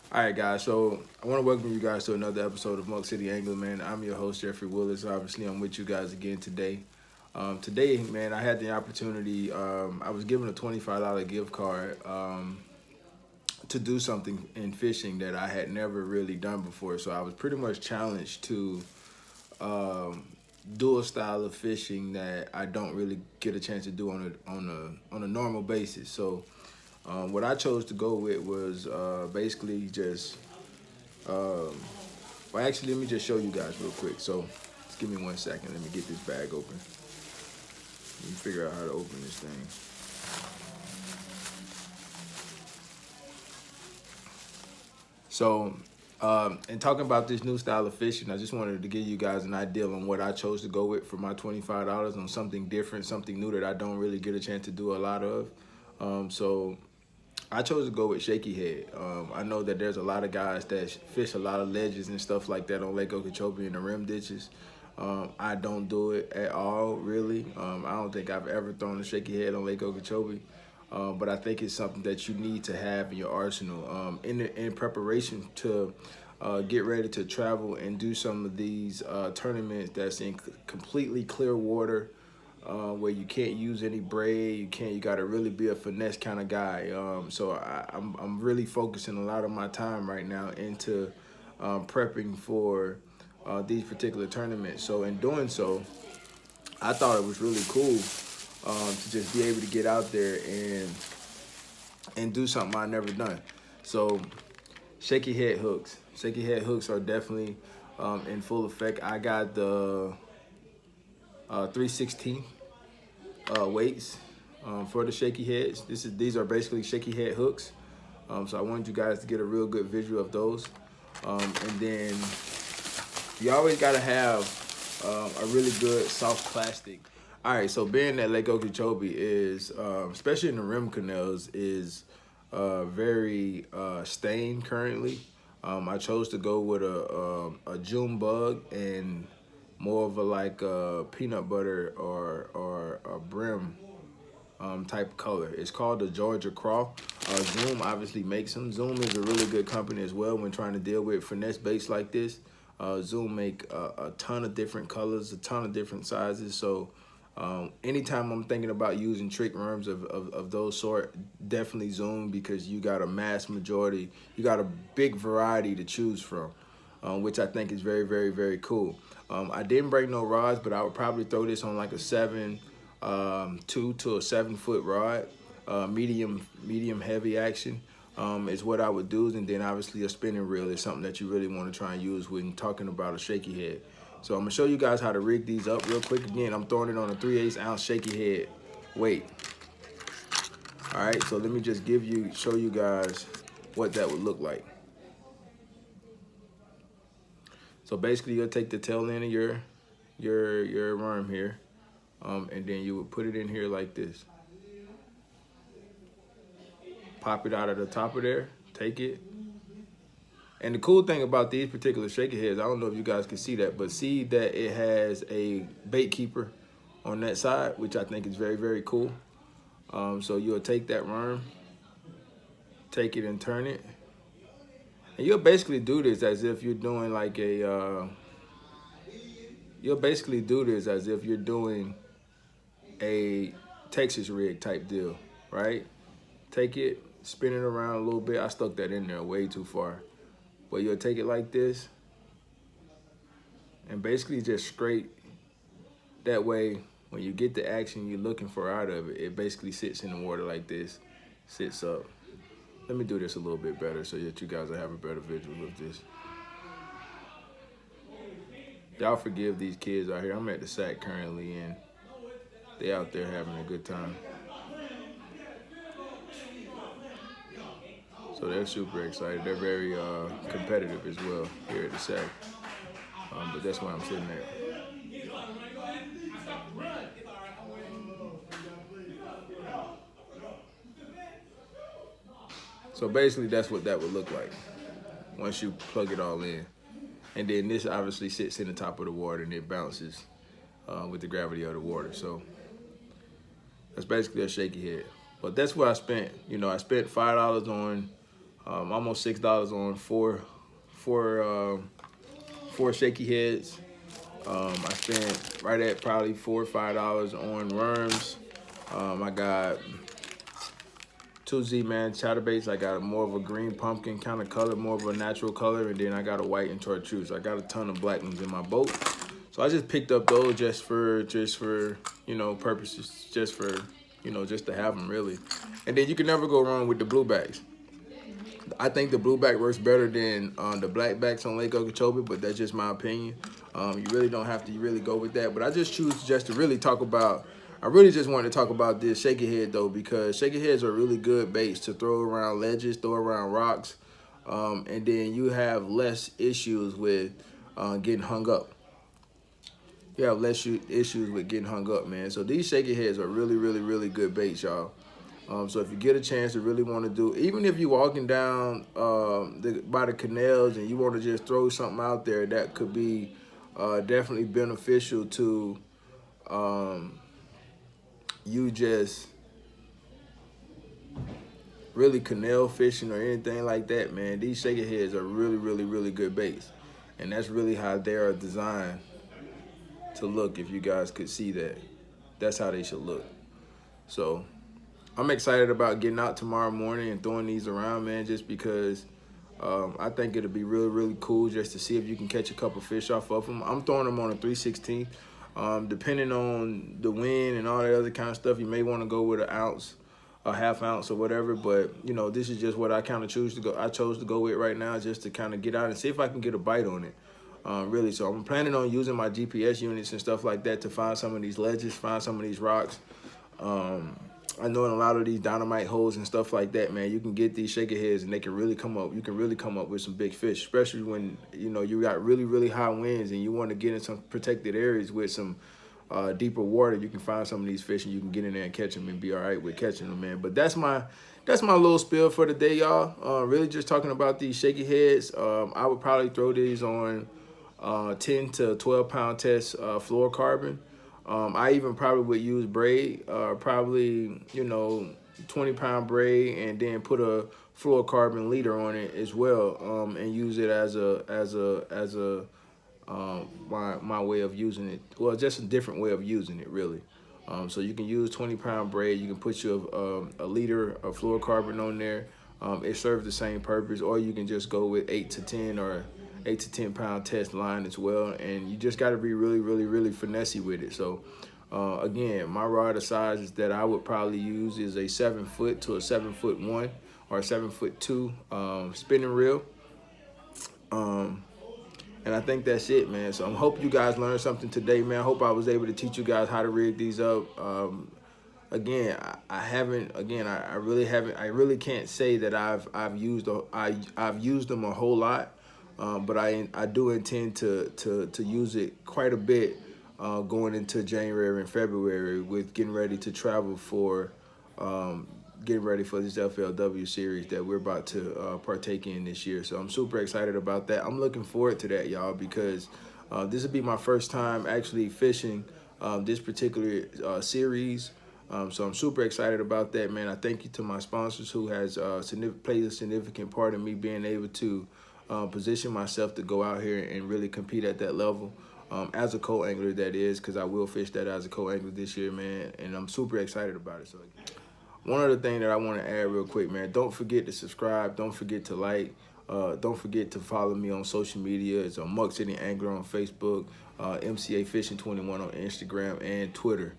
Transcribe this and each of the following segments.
All right, guys. So I want to welcome you guys to another episode of Muck City Angler, man. I'm your host, Jeffrey Willis. Obviously, I'm with you guys again today. Today, man, I had the opportunity. I was given a $25 gift card to do something in fishing that I had never really done before. So I was pretty much challenged to um, do a style of fishing that I don't really get a chance to do on a normal basis. So what I chose to go with was basically just um, well, actually, let me just show you guys real quick. So, just give me 1 second. Let me get this bag open. Let me figure out how to open this thing. So, and talking about this new style of fishing, I just wanted to give you guys an idea on what I chose to go with for my $25 on something different, something new that I don't really get a chance to do a lot of. So I chose to go with Shaky Head. I know that there's a lot of guys that fish a lot of ledges and stuff like that on Lake Okeechobee and the rim ditches. I don't do it at all, really. I don't think I've ever thrown a Shaky Head on Lake Okeechobee. But I think it's something that you need to have in your arsenal in preparation to get ready to travel and do some of these tournaments that's in completely clear water, where you can't use any braid. You got to really be a finesse kind of guy. So I'm really focusing a lot of my time right now into prepping for these particular tournaments. So in doing so, I thought it was really cool to just be able to get out there and do something I've never done. So shaky head hooks. Shaky head hooks are definitely in full effect. I got the 316 weights for the shaky heads. These are basically shaky head hooks. So I wanted you guys to get a real good visual of those. And then you always gotta have a really good soft plastic. All right, so being that Lake Okeechobee is, especially in the rim canals, is very stained currently. I chose to go with a June bug and more of a like a peanut butter or a brim type color. It's called the Georgia Craw. Zoom obviously makes them. Zoom is a really good company as well when trying to deal with finesse baits like this. Zoom make a ton of different colors, a ton of different sizes. So anytime I'm thinking about using trick worms of those sort, definitely Zoom, because you got a mass majority, you got a big variety to choose from, which I think is very, very, very cool. I didn't break no rods, but I would probably throw this on like a 2 to a 7 foot rod, medium heavy action. Is what I would do, and then obviously a spinning reel is something that you really want to try and use when talking about a shaky head. So I'm gonna show you guys how to rig these up real quick. Again, I'm throwing it on a 3/8 ounce shaky head weight. All right, so let me just show you guys what that would look like. So basically, you'll take the tail end of your worm here, and then you would put it in here like this. Pop it out of the top of there. Take it. And the cool thing about these particular shaky heads, I don't know if you guys can see that, but see that it has a bait keeper on that side, which I think is very, very cool. So you'll take that worm, take it and turn it. And you'll basically do this as if you're doing like you'll basically do this as if you're doing a Texas rig type deal, right? Take it, spin it around a little bit. I stuck that in there way too far. But you'll take it like this and basically just scrape. That way, when you get the action you're looking for out of it, it basically sits in the water like this, sits up. Let me do this a little bit better so that you guys will have a better visual of this. Y'all forgive these kids out here. I'm at the SAC currently, and they out there having a good time. So they're super excited. They're very competitive as well here at the SAC. But that's why I'm sitting there. So basically, that's what that would look like once you plug it all in. And then this obviously sits in the top of the water and it bounces with the gravity of the water. So that's basically a shaky head. But that's what I spent. You know, I spent $5 on almost $6 on four Shaky Heads. I spent right at probably $4 or $5 on worms. I got 2 Z-Man chatterbaits. I got more of a green pumpkin kind of color, more of a natural color, and then I got a white and chartreuse. I got a ton of black ones in my boat, so I just picked up those just for you know, purposes, just for, you know, just to have them really. And then you can never go wrong with the blue backs. I think the blue back works better than the black backs on Lake Okeechobee, but that's just my opinion. You really don't have to really go with that. But I just choose just to really talk about, I really just wanted to talk about this Shaky Head though, because Shaky Heads are really good baits to throw around ledges, throw around rocks, and then you have less issues with getting hung up. You have less issues with getting hung up, man. So these Shaky Heads are really, really, really good baits, y'all. So if you get a chance to really want to do, even if you're walking down by the canals and you want to just throw something out there that could be definitely beneficial to you just really canal fishing or anything like that, man, these Shaky Heads are really, really, really good baits. And that's really how they are designed to look. If you guys could see that, that's how they should look. So I'm excited about getting out tomorrow morning and throwing these around, man, just because I think it'll be really, really cool just to see if you can catch a couple fish off of them. I'm throwing them on a 3/16. Depending on the wind and all that other kind of stuff, you may want to go with an ounce, a ½ ounce or whatever. But, you know, this is just what I kind of chose to go with right now, just to kind of get out and see if I can get a bite on it. Really, so I'm planning on using my GPS units and stuff like that to find some of these ledges, find some of these rocks. I know in a lot of these dynamite holes and stuff like that, man, you can get these Shaky Heads and they can really come up. You can really come up with some big fish, especially when, you know, you got really, really high winds and you want to get in some protected areas with some deeper water. You can find some of these fish and you can get in there and catch them and be all right with catching them, man. But that's my little spiel for the day, y'all. Really just talking about these Shaky Heads. I would probably throw these on 10 to 12 pound test fluorocarbon. I even probably would use braid, probably, you know, 20-pound braid, and then put a fluorocarbon leader on it as well, and use it as my way of using it. Well, just a different way of using it, really. So you can use 20-pound braid. You can put your a liter of fluorocarbon on there. It serves the same purpose, or you can just go with 8 to 10 or 8 to 10 pound test line as well, and you just got to be really, really, really finessey with it. So again, my rod of sizes that I would probably use is a 7-foot to a 7'1" or a 7'2" spinning reel. And I think that's it, man. So I hope you guys learned something today, man. I hope I was able to teach you guys how to rig these up. Again, I really can't say that I've used them a whole lot. But I do intend to use it quite a bit going into January and February with getting ready to travel for getting ready for this FLW series that we're about to partake in this year. So I'm super excited about that. I'm looking forward to that, y'all, because this will be my first time actually fishing this particular series. So I'm super excited about that, man. I thank you to my sponsors who has played a significant part in me being able to position myself to go out here and really compete at that level as a co-angler, that is, because I will fish that as a co-angler this year, man, and I'm super excited about it. So one other thing that I want to add real quick, man, don't forget to subscribe, don't forget to like, don't forget to follow me on social media. It's on Muck City Angler on Facebook, MCA Fishing 21 on Instagram and Twitter.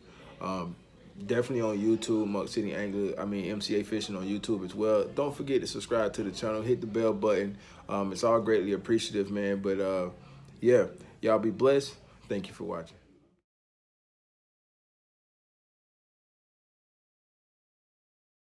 Definitely on YouTube, Muck City Angler, MCA Fishing on YouTube as well. Don't forget to subscribe to the channel, hit the bell button. It's all greatly appreciative, man. But yeah, y'all be blessed. Thank you for watching.